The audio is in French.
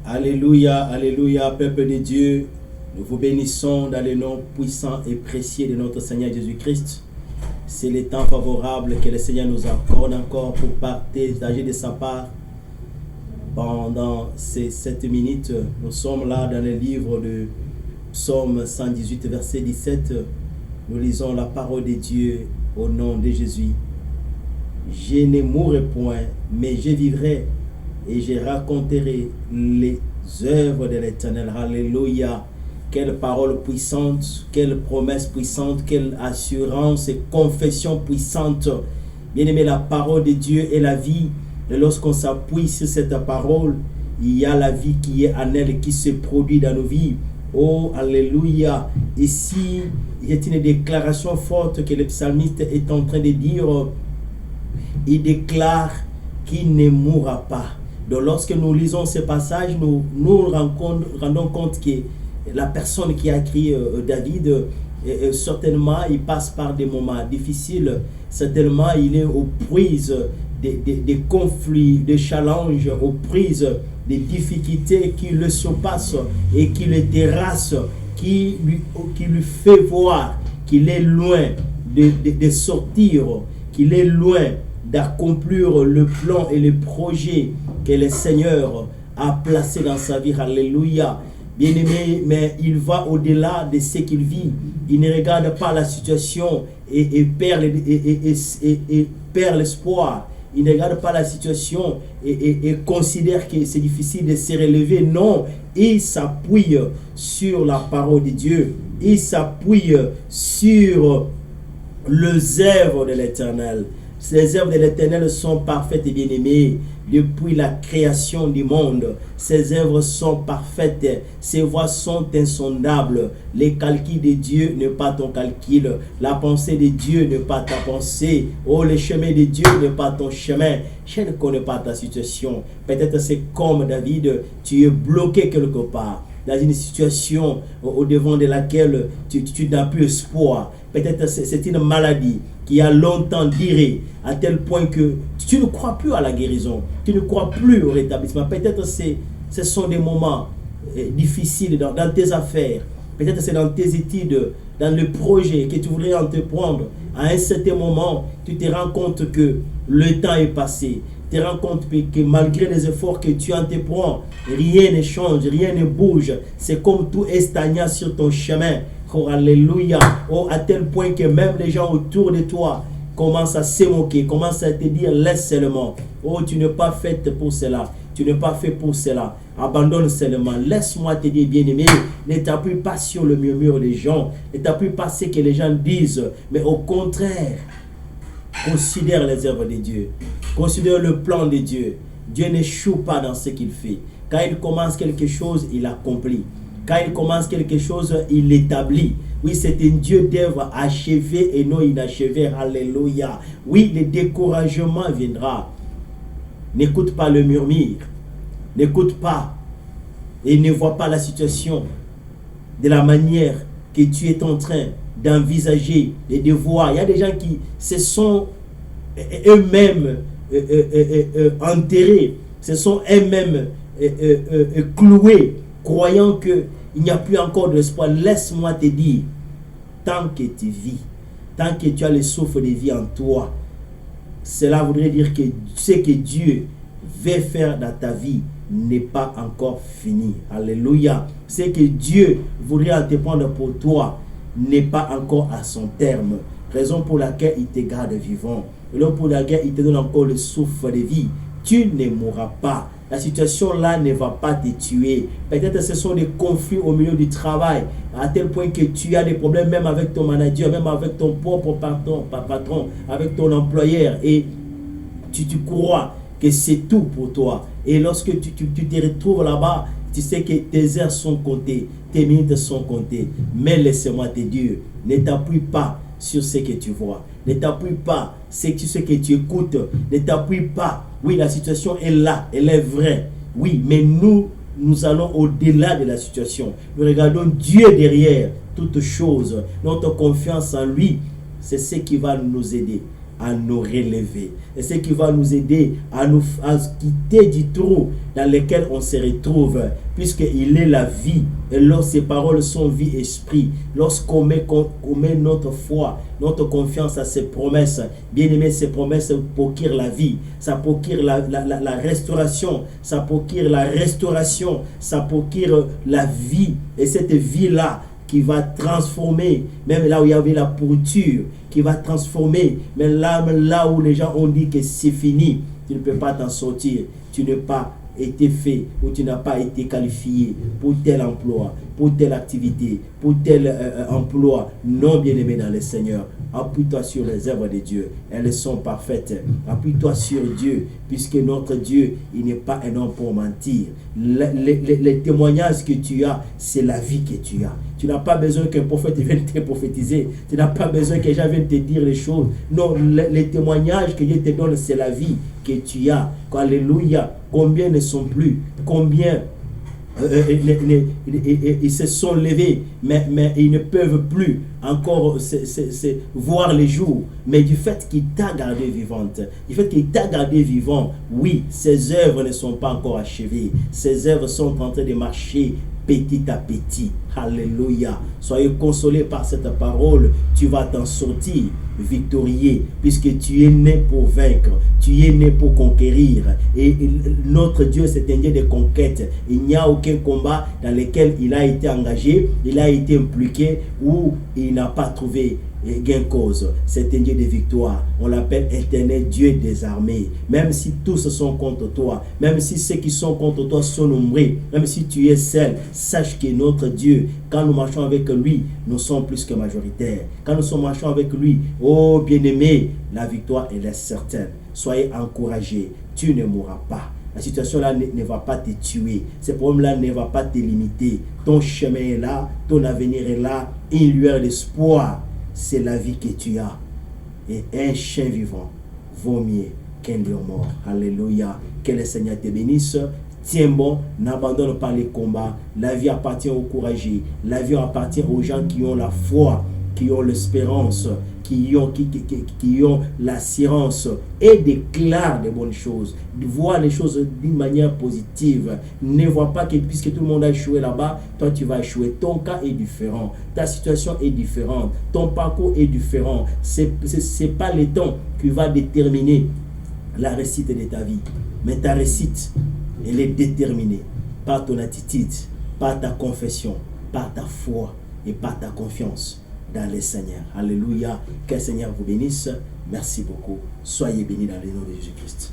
Alléluia, alléluia, peuple de Dieu. Nous vous bénissons dans le nom puissant et précieux de notre Seigneur Jésus-Christ. C'est le temps favorable que le Seigneur nous accorde encore pour partager de sa part. Pendant ces 7 minutes, nous sommes là dans le livre de Psaume 118, verset 17. Nous lisons la parole de Dieu au nom de Jésus. Je ne mourrai point, mais je vivrai et je raconterai les œuvres de l'Éternel. Alléluia. Quelle parole puissante, quelle promesse puissante, quelle assurance et confession puissante. Bien-aimé, la parole de Dieu est la vie. Et lorsqu'on s'appuie sur cette parole, il y a la vie qui est en elle, qui se produit dans nos vies. Oh, alléluia. Ici, il y a une déclaration forte que le psalmiste est en train de dire. Il déclare qu'il ne mourra pas. Donc lorsque nous lisons ce passage, nous rendons compte que la personne qui a écrit David, certainement il passe par des moments difficiles, certainement il est aux prises des conflits, des challenges, aux prises des difficultés qui le surpassent et qui le terrassent, qui lui fait voir qu'il est loin de sortir, qu'il est loin d'accomplir le plan et le projet que le Seigneur a placé dans sa vie. Alléluia. Bien-aimé, mais il va au-delà de ce qu'il vit. Il ne regarde pas la situation et perd l'espoir. Il ne regarde pas la situation et considère que c'est difficile de se relever. Non, il s'appuie sur la parole de Dieu. Il s'appuie sur les œuvres de l'Éternel. Ces œuvres de l'Éternel sont parfaites et bien-aimées depuis la création du monde. Ces œuvres sont parfaites. Ces voies sont insondables. Les calculs de Dieu n'est pas ton calcul. La pensée de Dieu n'est pas ta pensée. Oh, le chemin de Dieu n'est pas ton chemin. Je ne connais pas ta situation. Peut-être c'est comme David, tu es bloqué quelque part, dans une situation au-devant de laquelle tu n'as plus espoir. Peut-être c'est une maladie qui a longtemps duré, à tel point que tu ne crois plus à la guérison, tu ne crois plus au rétablissement. Peut-être ce sont des moments difficiles dans tes affaires, peut-être c'est dans tes études, dans le projet que tu voudrais entreprendre. À un certain moment, tu te rends compte que le temps est passé. Tu te rends compte que malgré les efforts que tu entreprends, rien ne change, rien ne bouge. C'est comme tout est stagnant sur ton chemin. Oh, alléluia. Oh, à tel point que même les gens autour de toi commencent à se moquer, commencent à te dire laisse seulement. Oh, tu n'es pas faite pour cela. Tu n'es pas fait pour cela. Abandonne seulement. Laisse-moi te dire, bien-aimé, ne t'appuie pas sur le murmure des gens. Ne t'appuie pas sur ce que les gens disent. Mais au contraire, considère les œuvres de Dieu. Considère le plan de Dieu. Dieu n'échoue pas dans ce qu'il fait. Quand il commence quelque chose, il accomplit. Quand il commence quelque chose, il l'établit. Oui, c'est un Dieu d'œuvre achevé et non inachevé. Alléluia. Oui, le découragement viendra. N'écoute pas le murmure. N'écoute pas et ne vois pas la situation de la manière que tu es en train d'envisager et de voir. Il y a des gens qui se sont eux-mêmes enterrés, se sont eux-mêmes cloués, croyant qu'il n'y a plus encore d'espoir. Laisse-moi te dire, tant que tu vis, tant que tu as le souffle de vie en toi, cela voudrait dire que ce que Dieu veut faire dans ta vie n'est pas encore fini. Alléluia. Ce que Dieu voudrait entreprendre pour toi n'est pas encore à son terme. Raison pour laquelle il te garde vivant. Raison pour laquelle il te donne encore le souffle de vie. Tu ne mourras pas. La situation là ne va pas te tuer. Peut-être ce sont des conflits au milieu du travail, à tel point que tu as des problèmes même avec ton manager, même avec ton propre patron, avec ton employeur. Et tu crois que c'est tout pour toi. Et lorsque tu te retrouves là-bas, tu sais que tes heures sont comptées, tes minutes sont comptées. Mais laisse-moi te dire, ne t'appuie pas sur ce que tu vois. Ne t'appuie pas sur ce que tu écoutes. Ne t'appuie pas. Oui, la situation est là, elle est vraie. Oui, mais nous allons au-delà de la situation. Nous regardons Dieu derrière toutes choses. Notre confiance en lui, c'est ce qui va nous aider. à nous relever. Et ce qui va nous aider à quitter du trou dans lequel on se retrouve, puisqu'il est la vie. Et lorsque ses paroles sont vie et esprit, lorsqu'on met notre foi, notre confiance à ses promesses, bien aimé, ces promesses procurent la vie, ça procure la restauration, ça procure la restauration, ça procure la vie. Et cette vie-là qui va transformer, même là où il y avait la pourriture, qui va transformer, mais là où les gens ont dit que c'est fini, tu ne peux pas t'en sortir, tu n'es pas été fait ou tu n'as pas été qualifié pour tel emploi, pour telle activité, pour tel emploi. Non, bien-aimé dans le Seigneur, appuie-toi sur les œuvres de Dieu, elles sont parfaites. Appuie-toi sur Dieu, puisque notre Dieu, il n'est pas un homme pour mentir. Les témoignages que tu as, c'est la vie que tu as. Tu n'as pas besoin qu'un prophète vienne te prophétiser. Tu n'as pas besoin que les gens viennent te dire les choses. Non, les témoignages que Dieu te donne, c'est la vie que tu as. Alléluia. Combien ne sont plus? Combien ils se sont levés, mais ils ne peuvent plus encore voir les jours. Mais du fait qu'il t'a gardé vivante, du fait qu'il t'a gardé vivant, oui, ses œuvres ne sont pas encore achevées. Ses œuvres sont en train de marcher petit à petit. Alléluia. Soyez consolés par cette parole. Tu vas t'en sortir victorieux, puisque tu es né pour vaincre, tu es né pour conquérir. Et notre Dieu, c'est un Dieu de conquête. Il n'y a aucun combat dans lequel il a été engagé, il a été impliqué, ou il n'a pas trouvé gain cause. C'est un Dieu de victoire. On l'appelle éternel Dieu des armées. Même si tous sont contre toi, même si ceux qui sont contre toi sont nombreux, même si tu es seul, sache que notre Dieu, quand nous marchons avec lui, nous sommes plus que majoritaires. Quand nous marchons avec lui, oh bien-aimé, la victoire elle est certaine. Soyez encouragés, tu ne mourras pas. La situation-là ne va pas te tuer. Ce problème-là ne va pas te limiter. Ton chemin est là, ton avenir est là, une lueur d'espoir. C'est la vie que tu as. Et un chien vivant vaut mieux qu'un lion mort. Alléluia. Que le Seigneur te bénisse. Tiens bon, n'abandonne pas les combats. La vie appartient aux courageux. La vie appartient aux gens qui ont la foi, qui ont l'espérance, qui ont l'assurance et déclarent des bonnes choses. Vois les choses d'une manière positive. Ne vois pas que puisque tout le monde a échoué là-bas, toi tu vas échouer. Ton cas est différent. Ta situation est différente. Ton parcours est différent. C'est pas le temps qui va déterminer la réussite de ta vie. Mais ta réussite, elle est déterminée par ton attitude, par ta confession, par ta foi et par ta confiance dans le Seigneur. Alléluia. Que le Seigneur vous bénisse. Merci beaucoup. Soyez bénis dans le nom de Jésus-Christ.